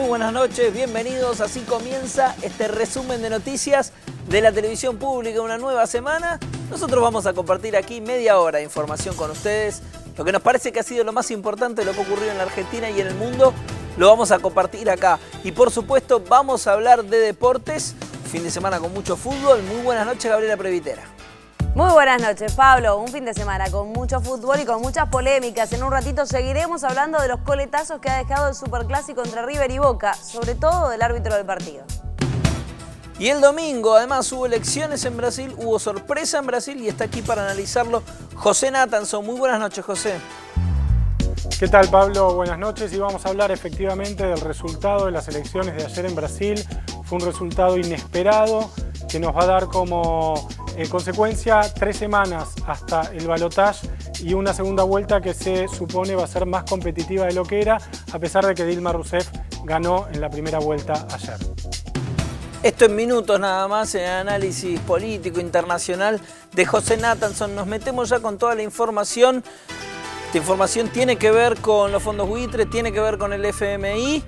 Muy buenas noches, bienvenidos. Así comienza este resumen de noticias de la televisión pública, una nueva semana. Nosotros vamos a compartir aquí media hora de información con ustedes. Lo que nos parece que ha sido lo más importante de lo que ha ocurrido en la Argentina y en el mundo, lo vamos a compartir acá. Y por supuesto vamos a hablar de deportes, fin de semana con mucho fútbol. Muy buenas noches, Gabriela Previtera. Muy buenas noches, Pablo. Un fin de semana con mucho fútbol y con muchas polémicas. En un ratito seguiremos hablando de los coletazos que ha dejado el Superclásico entre River y Boca, sobre todo del árbitro del partido. Y el domingo, además, hubo elecciones en Brasil, hubo sorpresa en Brasil y está aquí para analizarlo José Nathanson. Muy buenas noches, José. ¿Qué tal, Pablo? Buenas noches y vamos a hablar efectivamente del resultado de las elecciones de ayer en Brasil. Fue un resultado inesperado que nos va a dar como consecuencia 3 semanas hasta el balotaje y una segunda vuelta que se supone va a ser más competitiva de lo que era, a pesar de que Dilma Rousseff ganó en la primera vuelta ayer. Esto en minutos nada más, en análisis político internacional de José Nathanson. Nos metemos ya con toda la información. Esta información tiene que ver con los fondos buitre, tiene que ver con el FMI.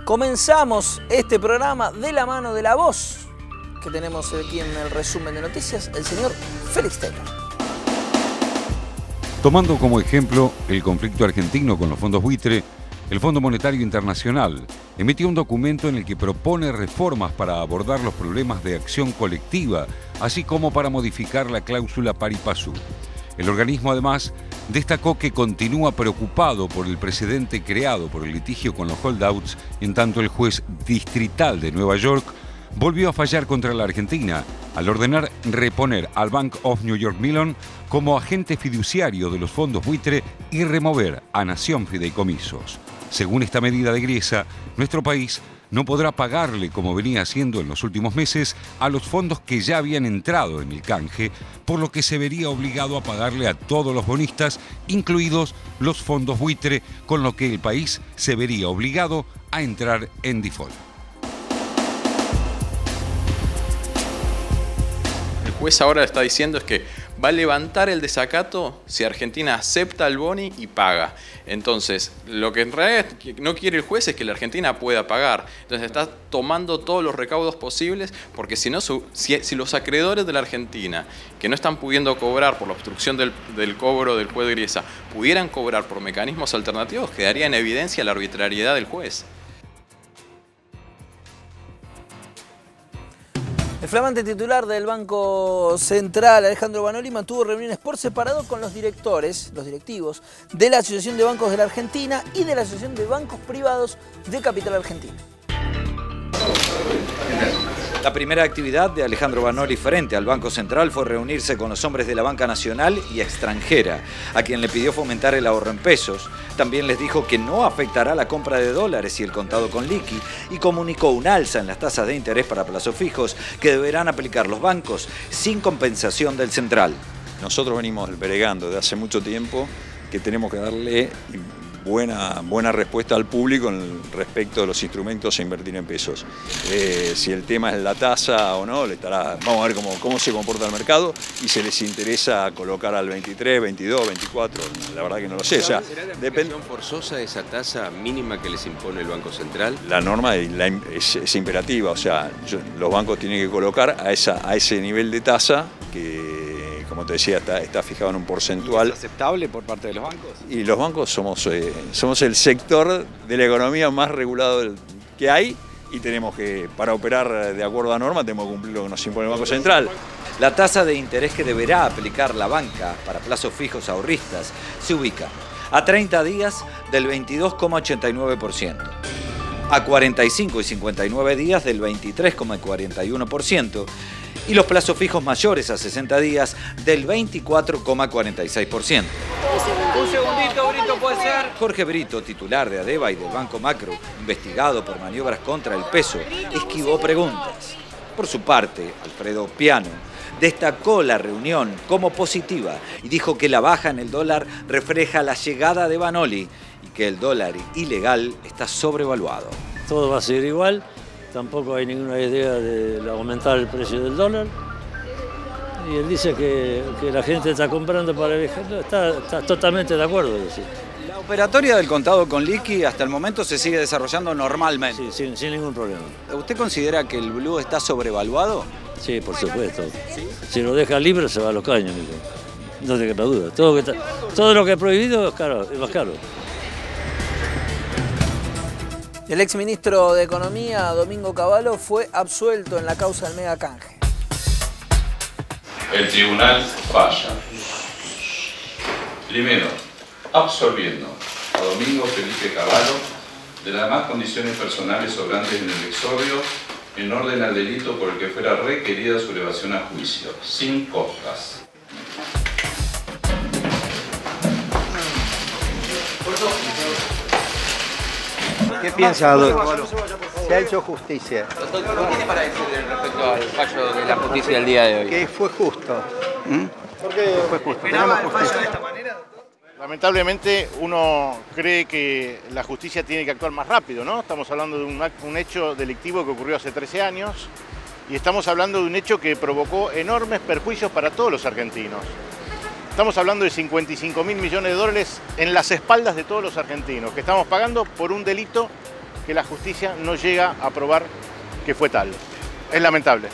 Comenzamos este programa de la mano de la voz que tenemos aquí en el resumen de noticias, el señor Félix Taylor. Tomando como ejemplo el conflicto argentino con los fondos buitre, el Fondo Monetario Internacional emitió un documento en el que propone reformas para abordar los problemas de acción colectiva, así como para modificar la cláusula pari passu. El organismo además destacó que continúa preocupado por el precedente creado por el litigio con los holdouts, en tanto el juez distrital de Nueva York volvió a fallar contra la Argentina al ordenar reponer al Bank of New York Mellon como agente fiduciario de los fondos buitre y remover a Nación Fideicomisos. Según esta medida de Griesa, nuestro país no podrá pagarle, como venía haciendo en los últimos meses, a los fondos que ya habían entrado en el canje, por lo que se vería obligado a pagarle a todos los bonistas, incluidos los fondos buitre, con lo que el país se vería obligado a entrar en default. El juez ahora está diciendo es que va a levantar el desacato si Argentina acepta el boni y paga. Entonces, lo que en realidad no quiere el juez es que la Argentina pueda pagar. Entonces está tomando todos los recaudos posibles, porque si no, si los acreedores de la Argentina, que no están pudiendo cobrar por la obstrucción del cobro del juez de Griesa, pudieran cobrar por mecanismos alternativos, quedaría en evidencia la arbitrariedad del juez. El flamante titular del Banco Central, Alejandro Vanoli, mantuvo reuniones por separado con los directivos de la Asociación de Bancos de la Argentina y de la Asociación de Bancos Privados de Capital Argentino. La primera actividad de Alejandro Vanoli frente al Banco Central fue reunirse con los hombres de la banca nacional y extranjera, a quien le pidió fomentar el ahorro en pesos. También les dijo que no afectará la compra de dólares y el contado con liqui, y comunicó un alza en las tasas de interés para plazos fijos que deberán aplicar los bancos sin compensación del central. Nosotros venimos bregando desde hace mucho tiempo que tenemos que darle buena respuesta al público respecto de los instrumentos a invertir en pesos. Si el tema es la tasa o no, vamos a ver cómo se comporta el mercado y si les interesa colocar al 23, 22, 24, la verdad que no lo sé. O sea, ¿Será de aplicación forzosa esa tasa mínima que les impone el Banco Central? La norma es imperativa, o sea, los bancos tienen que colocar a ese nivel de tasa que, como te decía, está fijado en un porcentual. ¿Es aceptable por parte de los bancos? Y los bancos somos el sector de la economía más regulado que hay y tenemos que, para operar de acuerdo a norma, tenemos que cumplir lo que nos impone el Banco Central. La tasa de interés que deberá aplicar la banca para plazos fijos ahorristas se ubica a 30 días del 22,89%, a 45 y 59 días del 23,41%, y los plazos fijos mayores a 60 días del 24,46%. Un segundito, Brito, puede ser. Jorge Brito, titular de Adeva y del Banco Macro, investigado por maniobras contra el peso, esquivó preguntas. Por su parte, Alfredo Piano destacó la reunión como positiva y dijo que la baja en el dólar refleja la llegada de Vanoli y que el dólar ilegal está sobrevaluado. Todo va a seguir igual. Tampoco hay ninguna idea de aumentar el precio del dólar. Y él dice que la gente está comprando para el ejército, está totalmente de acuerdo. Decir. La operatoria del contado con liqui hasta el momento se sigue desarrollando normalmente. Sí, sin ningún problema. ¿Usted considera que el blue está sobrevaluado? Sí, por supuesto. ¿Sí? Si lo deja libre se va a los caños, mijo. No te quepa duda. Todo lo que es prohibido es caro, es más caro. El exministro de Economía, Domingo Cavallo, fue absuelto en la causa del megacanje. El tribunal falla. Primero, absolviendo a Domingo Felipe Cavallo de las demás condiciones personales sobrantes en el exordio en orden al delito por el que fuera requerida su elevación a juicio, sin costas. ¿Qué piensa, doctor? Se ha hecho justicia. Doctor, ¿qué tiene para decir respecto al fallo de la justicia del día de hoy? Que fue justo. ¿Por qué fue justo? esperaba Tenemos el fallo justicia. de esta manera? Lamentablemente uno cree que la justicia tiene que actuar más rápido, ¿no? Estamos hablando de un hecho delictivo que ocurrió hace 13 años y estamos hablando de un hecho que provocó enormes perjuicios para todos los argentinos. Estamos hablando de 55.000 millones de dólares en las espaldas de todos los argentinos, que estamos pagando por un delito que la justicia no llega a probar que fue tal. Es lamentable.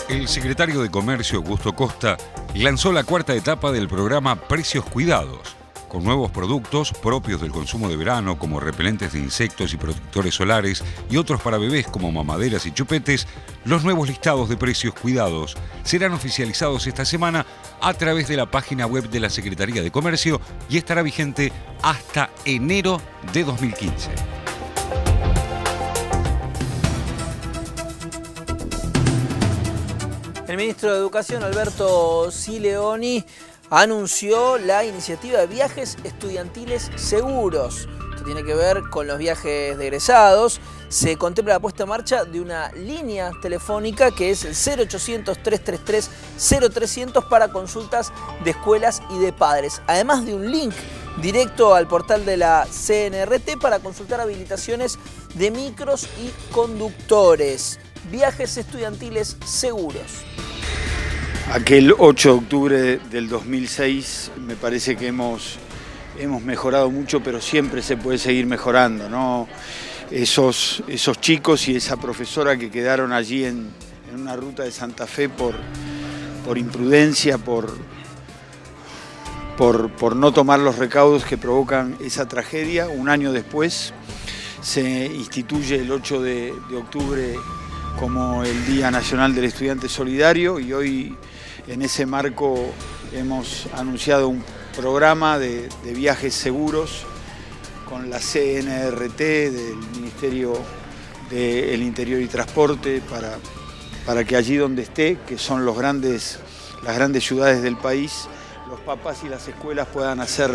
El secretario de Comercio, Augusto Costa, lanzó la cuarta etapa del programa Precios Cuidados, con nuevos productos propios del consumo de verano como repelentes de insectos y protectores solares y otros para bebés como mamaderas y chupetes. Los nuevos listados de precios cuidados serán oficializados esta semana a través de la página web de la Secretaría de Comercio y estará vigente hasta enero de 2015. El ministro de Educación, Alberto Sileoni, anunció la iniciativa de viajes estudiantiles seguros. Esto tiene que ver con los viajes de egresados. Se contempla la puesta en marcha de una línea telefónica que es el 0800-333-0300 para consultas de escuelas y de padres. Además de un link directo al portal de la CNRT para consultar habilitaciones de micros y conductores. Viajes estudiantiles seguros. Aquel 8 de octubre del 2006 me parece que hemos mejorado mucho, pero siempre se puede seguir mejorando, ¿no? Esos chicos y esa profesora que quedaron allí en una ruta de Santa Fe por imprudencia, por no tomar los recaudos que provocan esa tragedia. Un año después se instituye el 8 de octubre como el Día Nacional del Estudiante Solidario y hoy en ese marco hemos anunciado un programa de viajes seguros con la CNRT del Ministerio del Interior y Transporte para que allí donde esté, que son las grandes ciudades del país, los papás y las escuelas puedan hacer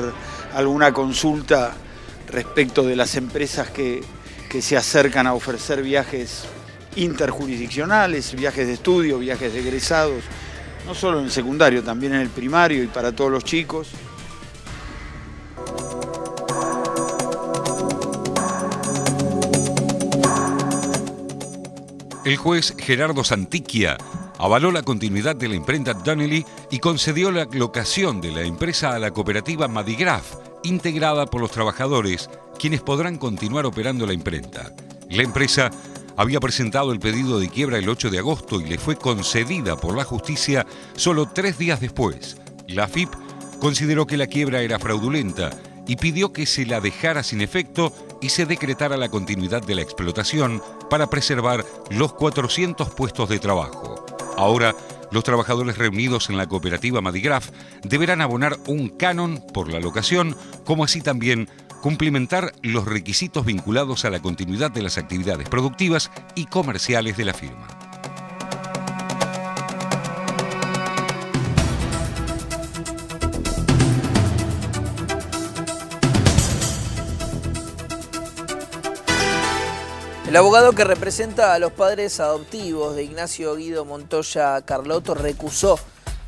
alguna consulta respecto de las empresas que se acercan a ofrecer viajes interjurisdiccionales, viajes de estudio, viajes de egresados, no solo en el secundario, también en el primario y para todos los chicos. El juez Gerardo Santiquia avaló la continuidad de la imprenta Donnelly y concedió la locación de la empresa a la cooperativa Madigraf, integrada por los trabajadores, quienes podrán continuar operando la imprenta. La empresa había presentado el pedido de quiebra el 8 de agosto y le fue concedida por la justicia solo 3 días después. La AFIP consideró que la quiebra era fraudulenta y pidió que se la dejara sin efecto y se decretara la continuidad de la explotación para preservar los 400 puestos de trabajo. Ahora, los trabajadores reunidos en la cooperativa Madigraf deberán abonar un canon por la locación, como así también cumplimentar los requisitos vinculados a la continuidad de las actividades productivas y comerciales de la firma. El abogado que representa a los padres adoptivos de Ignacio Guido Montoya Carlotto recusó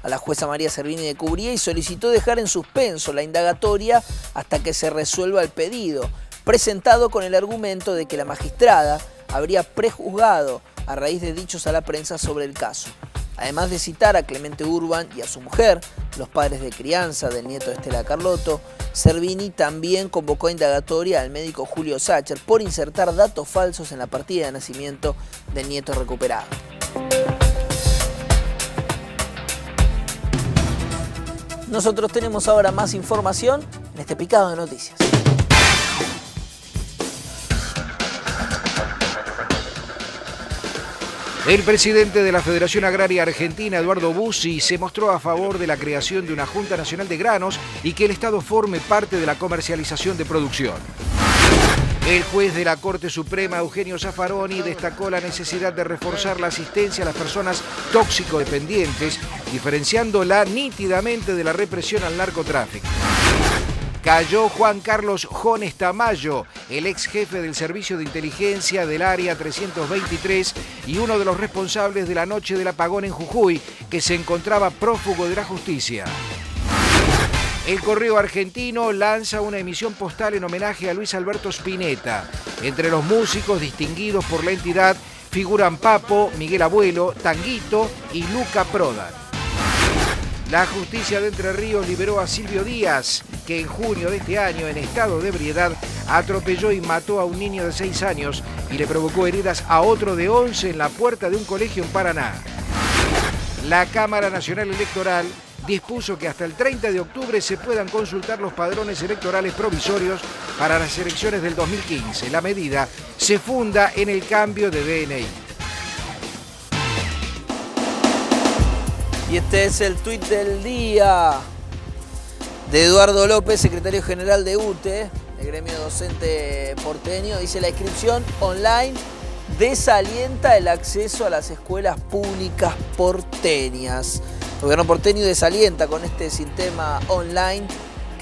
a la jueza María Servini de Cubría y solicitó dejar en suspenso la indagatoria hasta que se resuelva el pedido, presentado con el argumento de que la magistrada habría prejuzgado a raíz de dichos a la prensa sobre el caso. Además de citar a Clemente Urban y a su mujer, los padres de crianza del nieto de Estela Carlotto, Servini también convocó a indagatoria al médico Julio Sacher por insertar datos falsos en la partida de nacimiento del nieto recuperado. Nosotros tenemos ahora más información en este picado de noticias. El presidente de la Federación Agraria Argentina, Eduardo Bussi, se mostró a favor de la creación de una Junta Nacional de Granos y que el Estado forme parte de la comercialización de producción. El juez de la Corte Suprema, Eugenio Zaffaroni, destacó la necesidad de reforzar la asistencia a las personas tóxico-dependientes, diferenciándola nítidamente de la represión al narcotráfico. Cayó Juan Carlos Jones Tamayo, el ex jefe del Servicio de Inteligencia del Área 323 y uno de los responsables de la noche del apagón en Jujuy, que se encontraba prófugo de la justicia. El Correo Argentino lanza una emisión postal en homenaje a Luis Alberto Spinetta. Entre los músicos distinguidos por la entidad figuran Papo, Miguel Abuelo, Tanguito y Luca Prodan. La justicia de Entre Ríos liberó a Silvio Díaz, que en junio de este año, en estado de ebriedad, atropelló y mató a un niño de 6 años y le provocó heridas a otro de 11 en la puerta de un colegio en Paraná. La Cámara Nacional Electoral dispuso que hasta el 30 de octubre se puedan consultar los padrones electorales provisorios para las elecciones del 2015. La medida se funda en el cambio de DNI. Y este es el tuit del día de Eduardo López, secretario general de UTE, el gremio docente porteño. Dice: la inscripción online desalienta el acceso a las escuelas públicas porteñas. El gobierno porteño desalienta con este sistema online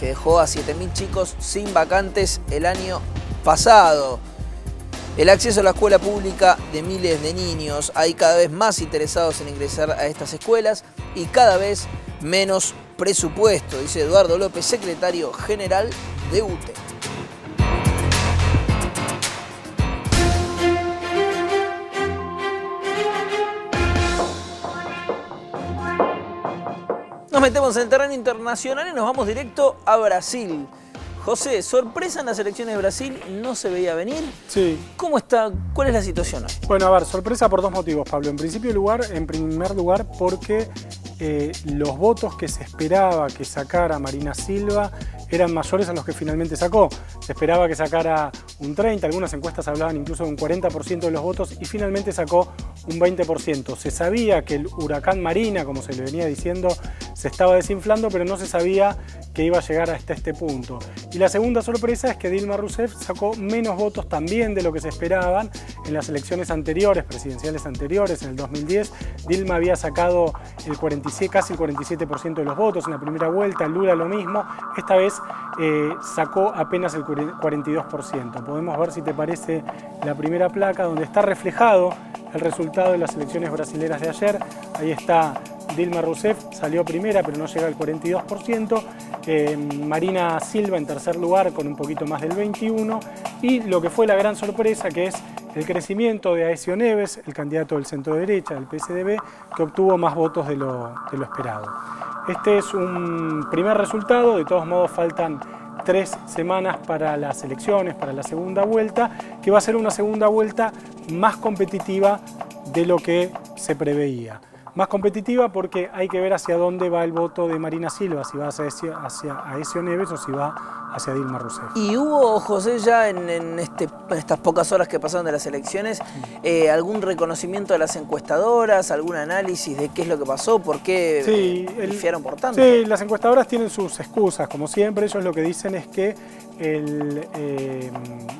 que dejó a 7.000 chicos sin vacantes el año pasado. El acceso a la escuela pública de miles de niños. Hay cada vez más interesados en ingresar a estas escuelas y cada vez menos presupuesto, dice Eduardo López, secretario general de UTE. Nos metemos en el terreno internacional y nos vamos directo a Brasil. José, sorpresa en las elecciones de Brasil, no se veía venir. Sí. ¿Cómo está? ¿Cuál es la situación hoy? Bueno, a ver, sorpresa por dos motivos, Pablo. En primer lugar, porque los votos que se esperaba que sacara Marina Silva eran mayores a los que finalmente sacó. Se esperaba que sacara un 30%, algunas encuestas hablaban incluso de un 40% de los votos y finalmente sacó un 20%. Se sabía que el huracán Marina, como se le venía diciendo, se estaba desinflando, pero no se sabía que iba a llegar hasta este punto. Y la segunda sorpresa es que Dilma Rousseff sacó menos votos también de lo que se esperaban en las elecciones anteriores, presidenciales anteriores, en el 2010. Dilma había sacado casi el 47% de los votos en la primera vuelta, Lula lo mismo. Esta vez sacó apenas el 42%. Podemos ver, si te parece, la primera placa donde está reflejado el resultado de las elecciones brasileras de ayer. Ahí está Dilma Rousseff, salió primera pero no llega al 42%. Marina Silva en tercer lugar con un poquito más del 21%. Y lo que fue la gran sorpresa, que es el crecimiento de Aécio Neves, el candidato del centro derecha, del PSDB, que obtuvo más votos de lo esperado. Este es un primer resultado. De todos modos faltan 3 semanas para las elecciones, para la segunda vuelta, que va a ser una segunda vuelta más competitiva de lo que se preveía. Más competitiva porque hay que ver hacia dónde va el voto de Marina Silva, si va hacia Aécio Neves o si va hacia Dilma Rousseff. ¿Y hubo, José, ya en estas pocas horas que pasaron de las elecciones, algún reconocimiento de las encuestadoras, algún análisis de qué es lo que pasó, por qué pifiaron por tanto? Sí, las encuestadoras tienen sus excusas, como siempre. Ellos lo que dicen es que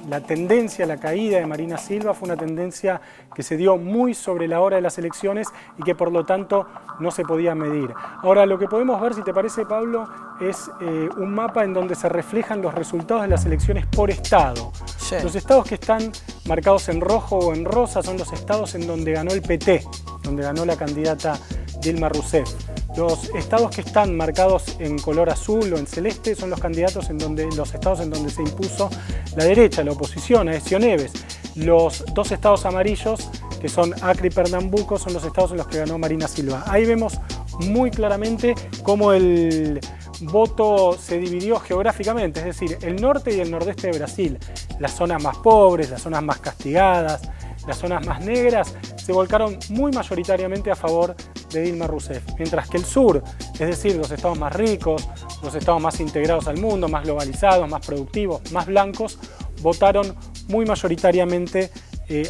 la tendencia, la caída de Marina Silva fue una tendencia que se dio muy sobre la hora de las elecciones y que por lo tanto no se podía medir. Ahora, lo que podemos ver, si te parece, Pablo, es un mapa en donde se reflejan los resultados de las elecciones por estado. Sí. Los estados que están marcados en rojo o en rosa son los estados en donde ganó el PT, donde ganó la candidata Dilma Rousseff. Los estados que están marcados en color azul o en celeste son los candidatos los estados en donde se impuso la derecha, la oposición, Aécio Neves. Los dos estados amarillos, que son Acre y Pernambuco, son los estados en los que ganó Marina Silva. Ahí vemos muy claramente cómo el voto se dividió geográficamente, es decir, el norte y el nordeste de Brasil, las zonas más pobres, las zonas más castigadas, las zonas más negras, se volcaron muy mayoritariamente a favor de Dilma Rousseff, mientras que el sur, es decir, los estados más ricos, los estados más integrados al mundo, más globalizados, más productivos, más blancos, votaron muy mayoritariamente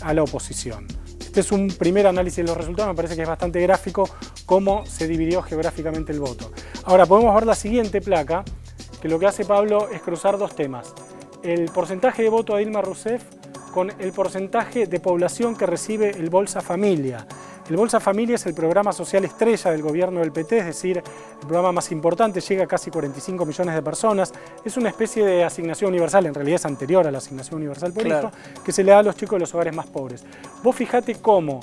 a la oposición. Este es un primer análisis de los resultados, me parece que es bastante gráfico cómo se dividió geográficamente el voto. Ahora podemos ver la siguiente placa, que lo que hace Pablo es cruzar dos temas. El porcentaje de voto a Dilma Rousseff con el porcentaje de población que recibe el Bolsa Familia. El Bolsa Familia es el programa social estrella del gobierno del PT, es decir, el programa más importante, llega a casi 45 millones de personas. Es una especie de asignación universal, en realidad es anterior a la asignación universal por hijo, que se le da a los chicos de los hogares más pobres. Vos fijate cómo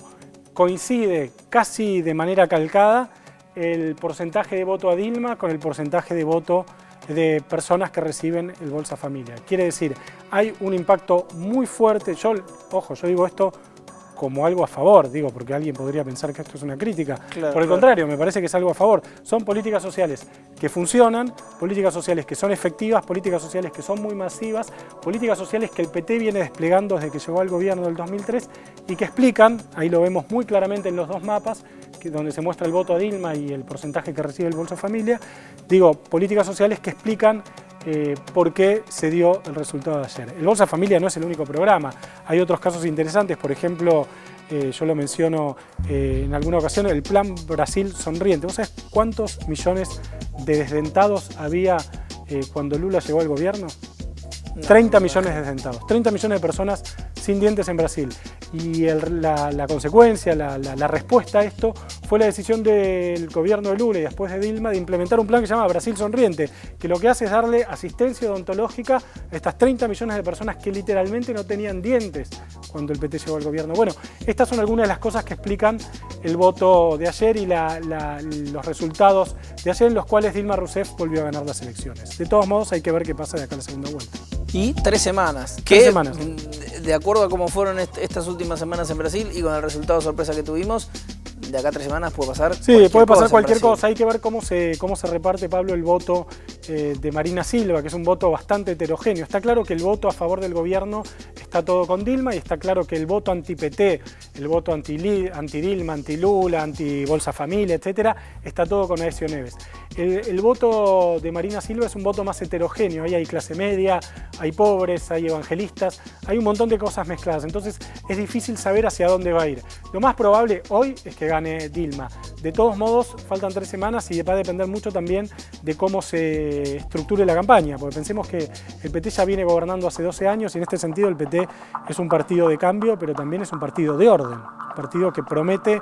coincide casi de manera calcada el porcentaje de voto a Dilma con el porcentaje de voto de personas que reciben el Bolsa Familia. Quiere decir, hay un impacto muy fuerte. Yo digo esto como algo a favor, porque alguien podría pensar que esto es una crítica. Por el contrario, me parece que es algo a favor. Son políticas sociales que funcionan, políticas sociales que son efectivas, políticas sociales que son muy masivas, políticas sociales que el PT viene desplegando desde que llegó al gobierno del 2003 y que explican, ahí lo vemos muy claramente en los dos mapas, donde se muestra el voto a Dilma y el porcentaje que recibe el Bolsa Familia, políticas sociales que explican por qué se dio el resultado de ayer. El Bolsa Familia no es el único programa, hay otros casos interesantes, por ejemplo, yo lo menciono en alguna ocasión, el Plan Brasil Sonriente. ¿Vos sabés cuántos millones de desdentados había cuando Lula llegó al gobierno? 30 millones de desdentados, 30 millones de personas sin dientes en Brasil. Y la consecuencia, la respuesta a esto fue la decisión del gobierno de Lula y después de Dilma de implementar un plan que se llama Brasil Sonriente, que lo que hace es darle asistencia odontológica a estas 30 millones de personas que literalmente no tenían dientes cuando el PT llegó al gobierno. Bueno, estas son algunas de las cosas que explican el voto de ayer y los resultados de ayer, en los cuales Dilma Rousseff volvió a ganar las elecciones. De todos modos, hay que ver qué pasa de acá a la segunda vuelta. Y 3 semanas. 3 semanas. De acuerdo a cómo fueron estas últimas semanas en Brasil y con el resultado sorpresa que tuvimos, de acá a 3 semanas puede pasar cualquier cosa. Hay que ver cómo se reparte, Pablo, el voto de Marina Silva, que es un voto bastante heterogéneo. Está claro que el voto a favor del gobierno está todo con Dilma y está claro que el voto anti-PT, el voto anti-Dilma, anti-Lula, anti-Bolsa Familia, etcétera, está todo con Aécio Neves. El voto de Marina Silva es un voto más heterogéneo. Ahí hay clase media, hay pobres, hay evangelistas, hay un montón de cosas mezcladas. Entonces es difícil saber hacia dónde va a ir. Lo más probable hoy es que gane Dilma. De todos modos, faltan 3 semanas y va a depender mucho también de cómo se estructure la campaña, porque pensemos que el PT ya viene gobernando hace 12 años y en este sentido el PT es un partido de cambio, pero también es un partido de orden, un partido que promete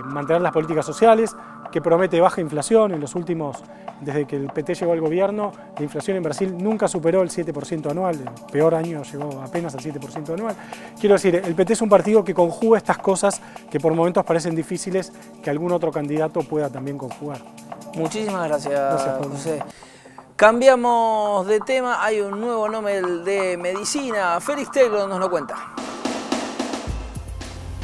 mantener las políticas sociales, que promete baja inflación. En los últimos, desde que el PT llegó al gobierno, la inflación en Brasil nunca superó el 7% anual, el peor año llegó apenas al 7% anual. Quiero decir, el PT es un partido que conjuga estas cosas que por momentos parecen difíciles que algún otro candidato pueda también conjugar. Muchísimas gracias José. Cambiamos de tema, hay un nuevo Nobel de Medicina. Félix Taylor nos lo cuenta.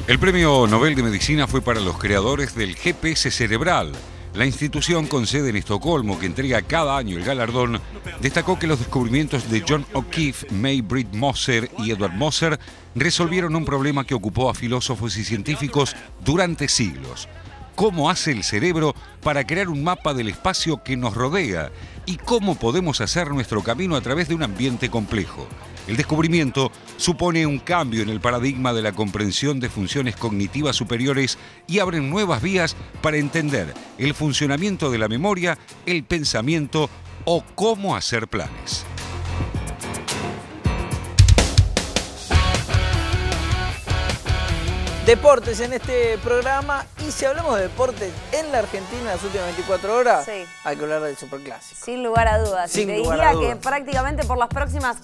El premio Nobel de Medicina fue para los creadores del GPS cerebral. La institución con sede en Estocolmo, que entrega cada año el galardón, destacó que los descubrimientos de John O'Keefe, May Britt Moser y Edward Moser resolvieron un problema que ocupó a filósofos y científicos durante siglos. ¿Cómo hace el cerebro para crear un mapa del espacio que nos rodea? ¿Y cómo podemos hacer nuestro camino a través de un ambiente complejo? El descubrimiento supone un cambio en el paradigma de la comprensión de funciones cognitivas superiores y abren nuevas vías para entender el funcionamiento de la memoria, el pensamiento o cómo hacer planes. Deportes en este programa, y si hablamos de deportes en la Argentina en las últimas 24 horas, hay que hablar del Superclásico. Sin lugar a dudas. Sin te lugar diría a dudas. que prácticamente por las próximas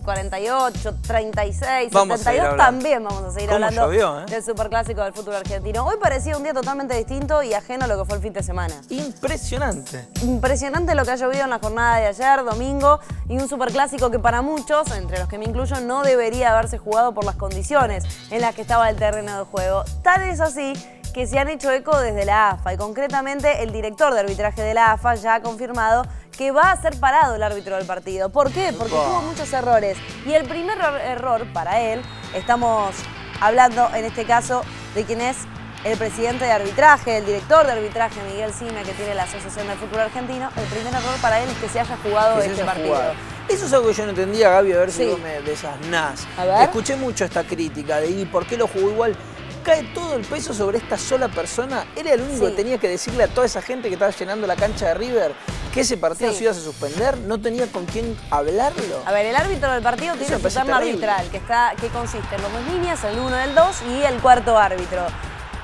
48, 36, Vamos 72 también vamos a seguir ¿Cómo hablando llovió, del superclásico del fútbol argentino. Hoy parecía un día totalmente distinto y ajeno a lo que fue el fin de semana. Impresionante. Impresionante lo que ha llovido en la jornada de ayer, domingo, y un superclásico que para muchos, entre los que me incluyo, no debería haberse jugado por las condiciones en las que estaba el terreno de juego. Tal es así que se han hecho eco desde la AFA y concretamente el director de arbitraje de la AFA ya ha confirmado que va a ser parado el árbitro del partido. ¿Por qué? Porque tuvo muchos errores y el primer error para él, estamos hablando en este caso de quien es el presidente de arbitraje, el director de arbitraje, Miguel Sime, que tiene la Asociación del Fútbol Argentino, el primer error para él es que se haya jugado este partido. Eso es algo que yo no entendía, Gaby, a ver si vos me desasnás. A ver. Escuché mucho esta crítica de ¿y por qué lo jugó igual? Cae todo el peso sobre esta sola persona. Era el único que tenía que decirle a toda esa gente que estaba llenando la cancha de River que ese partido se iba a suspender. No tenía con quién hablarlo. A ver, el árbitro del partido tiene su terna arbitral, que consiste en los 2 líneas, el 1, el 2 y el cuarto árbitro.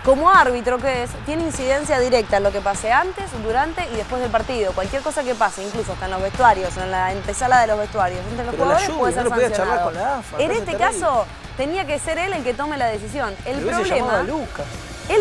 Como árbitro que es, tiene incidencia directa en lo que pase antes, durante y después del partido. Cualquier cosa que pase, incluso hasta en los vestuarios, en la antesala de los vestuarios, entre los jugadores puede ser sancionado. En este caso, tenía que ser él el que tome la decisión. El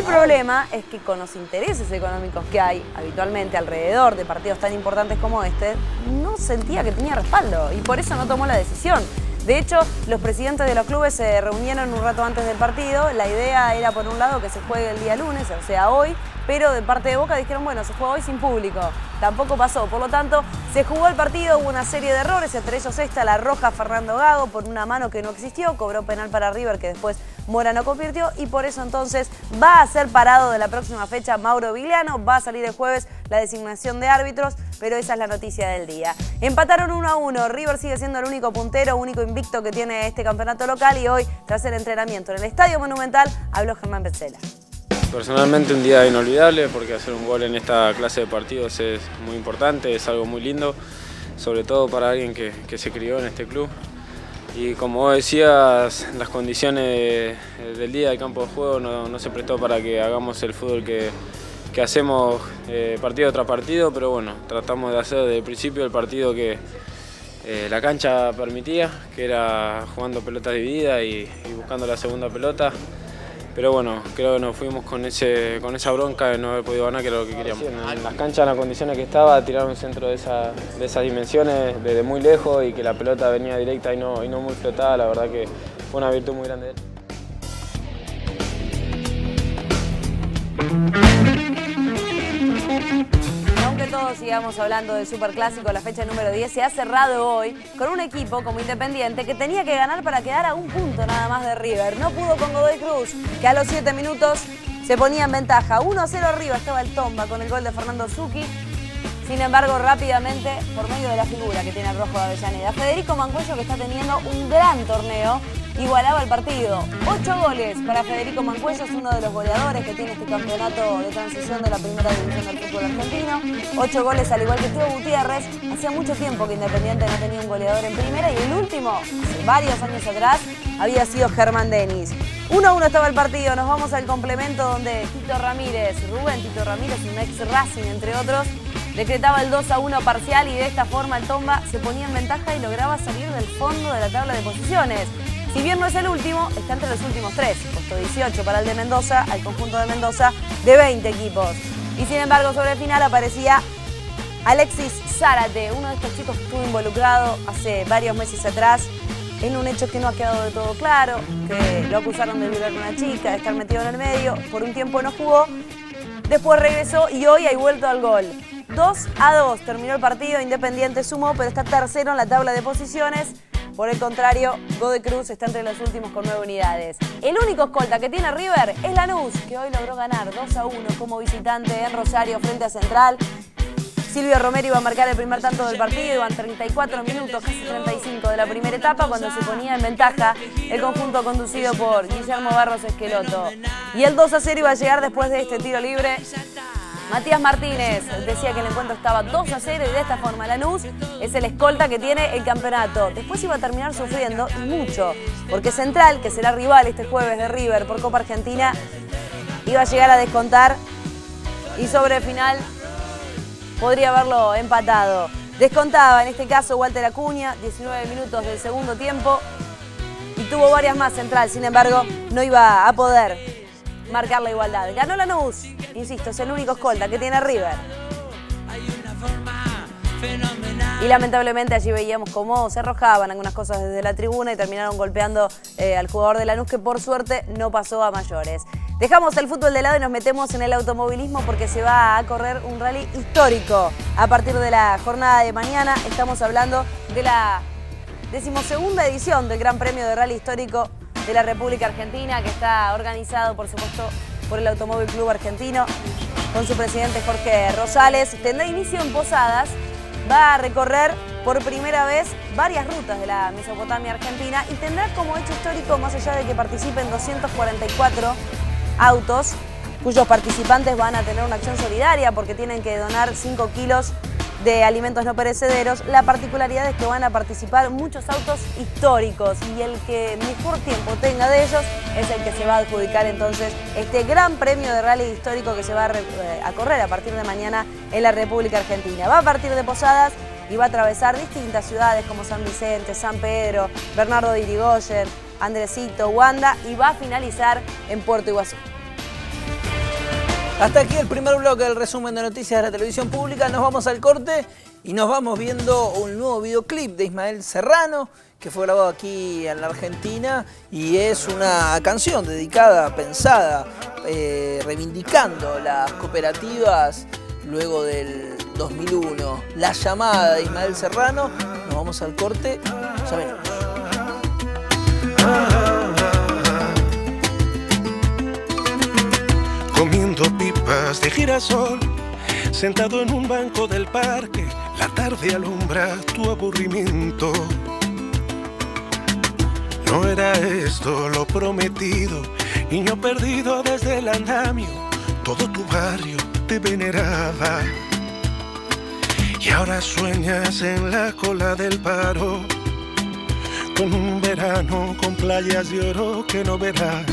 problema es que con los intereses económicos que hay habitualmente alrededor de partidos tan importantes como este, no sentía que tenía respaldo y por eso no tomó la decisión. De hecho, los presidentes de los clubes se reunieron un rato antes del partido. La idea era, por un lado, que se juegue el día lunes, o sea, hoy, pero de parte de Boca dijeron, bueno, se juega hoy sin público. Tampoco pasó. Por lo tanto, se jugó el partido, hubo una serie de errores, entre ellos esta, la roja a Fernando Gago por una mano que no existió, cobró penal para River que después Mora no convirtió y por eso entonces va a ser parado de la próxima fecha Mauro Vigliano, va a salir el jueves la designación de árbitros, pero esa es la noticia del día. Empataron 1-1, River sigue siendo el único puntero, único invicto que tiene este campeonato local y hoy, tras el entrenamiento en el Estadio Monumental, habló Germán Petzela. Personalmente un día inolvidable porque hacer un gol en esta clase de partidos es muy importante, es algo muy lindo, sobre todo para alguien que se crió en este club. Y como vos decías, las condiciones del día del campo de juego no se prestó para que hagamos el fútbol que hacemos partido tras partido, pero bueno, tratamos de hacer desde el principio el partido que la cancha permitía, que era jugando pelotas divididas y buscando la segunda pelota. Pero bueno, creo que nos fuimos con esa bronca de no haber podido ganar, que era lo que queríamos. En las canchas, en las condiciones que estaba, tirar un centro de esas dimensiones desde muy lejos y que la pelota venía directa y no muy flotada, la verdad que fue una virtud muy grande de él. Aunque todos sigamos hablando del superclásico, la fecha número 10 se ha cerrado hoy con un equipo como Independiente que tenía que ganar para quedar a un punto nada más de River. No pudo con Godoy Cruz, que a los 7 minutos se ponía en ventaja. 1-0 arriba estaba el Tomba con el gol de Fernando Zucchi. Sin embargo, rápidamente, por medio de la figura que tiene el Rojo de Avellaneda, Federico Mancuello, que está teniendo un gran torneo, igualaba el partido. 8 goles para Federico Mancuello, es uno de los goleadores que tiene este campeonato de transición de la primera división del fútbol argentino. 8 goles al igual que Teo Gutiérrez. Hacía mucho tiempo que Independiente no tenía un goleador en primera y el último, hace varios años atrás, había sido Germán Denis. 1-1 estaba el partido, nos vamos al complemento donde Rubén Tito Ramírez, un ex Racing entre otros, decretaba el 2-1 parcial y de esta forma el Tomba se ponía en ventaja y lograba salir del fondo de la tabla de posiciones. Si bien no es el último, está entre los últimos 3, puesto 18 para el de Mendoza, al conjunto de Mendoza de 20 equipos. Y sin embargo, sobre el final aparecía Alexis Zárate, uno de estos chicos que estuvo involucrado hace varios meses atrás en un hecho que no ha quedado de todo claro, que lo acusaron de violar a una chica, de estar metido en el medio, por un tiempo no jugó, después regresó y hoy ha vuelto al gol. 2-2 terminó el partido, Independiente sumó, pero está tercero en la tabla de posiciones. Por el contrario, Godoy Cruz está entre los últimos con 9 unidades. El único escolta que tiene River es Lanús, que hoy logró ganar 2-1 como visitante en Rosario frente a Central. Silvio Romero iba a marcar el primer tanto del partido, iban 34 minutos, casi 35 de la primera etapa, cuando se ponía en ventaja el conjunto conducido por Guillermo Barros Esqueloto. Y el 2-0 iba a llegar después de este tiro libre. Matías Martínez decía que el encuentro estaba 2-0 y de esta forma Lanús es el escolta que tiene el campeonato. Después iba a terminar sufriendo y mucho, porque Central, que será rival este jueves de River por Copa Argentina, iba a llegar a descontar y sobre el final podría haberlo empatado. Descontaba, en este caso, Walter Acuña, 19 minutos del segundo tiempo. Y tuvo varias más Central, sin embargo, no iba a poder marcar la igualdad. Ganó Lanús, insisto, es el único escolta que tiene River. Y lamentablemente allí veíamos cómo se arrojaban algunas cosas desde la tribuna y terminaron golpeando al jugador de Lanús, que por suerte no pasó a mayores. Dejamos el fútbol de lado y nos metemos en el automovilismo porque se va a correr un rally histórico. A partir de la jornada de mañana estamos hablando de la 12ª edición del Gran Premio de Rally Histórico de la República Argentina, que está organizado, por supuesto, por el Automóvil Club Argentino, con su presidente Jorge Rosales. Tendrá inicio en Posadas, va a recorrer por primera vez varias rutas de la Mesopotamia argentina y tendrá como hecho histórico, más allá de que participen 244 autos, cuyos participantes van a tener una acción solidaria porque tienen que donar 5 kilos de alimentos no perecederos, la particularidad es que van a participar muchos autos históricos y el que mejor tiempo tenga de ellos es el que se va a adjudicar entonces este gran premio de rally histórico que se va a correr a partir de mañana en la República Argentina. Va a partir de Posadas y va a atravesar distintas ciudades como San Vicente, San Pedro, Bernardo de Irigoyen, Andresito, Wanda y va a finalizar en Puerto Iguazú. Hasta aquí el primer bloque del resumen de noticias de la televisión pública. Nos vamos al corte y nos vamos viendo un nuevo videoclip de Ismael Serrano, que fue grabado aquí en la Argentina y es una canción dedicada, pensada, reivindicando las cooperativas luego del 2001. La llamada de Ismael Serrano. Nos vamos al corte, ya venimos. Comiendo pipas de girasol, sentado en un banco del parque, la tarde alumbra tu aburrimiento. No era esto lo prometido, niño perdido desde el andamio, todo tu barrio te veneraba. Y ahora sueñas en la cola del paro, con un verano con playas de oro que no verás.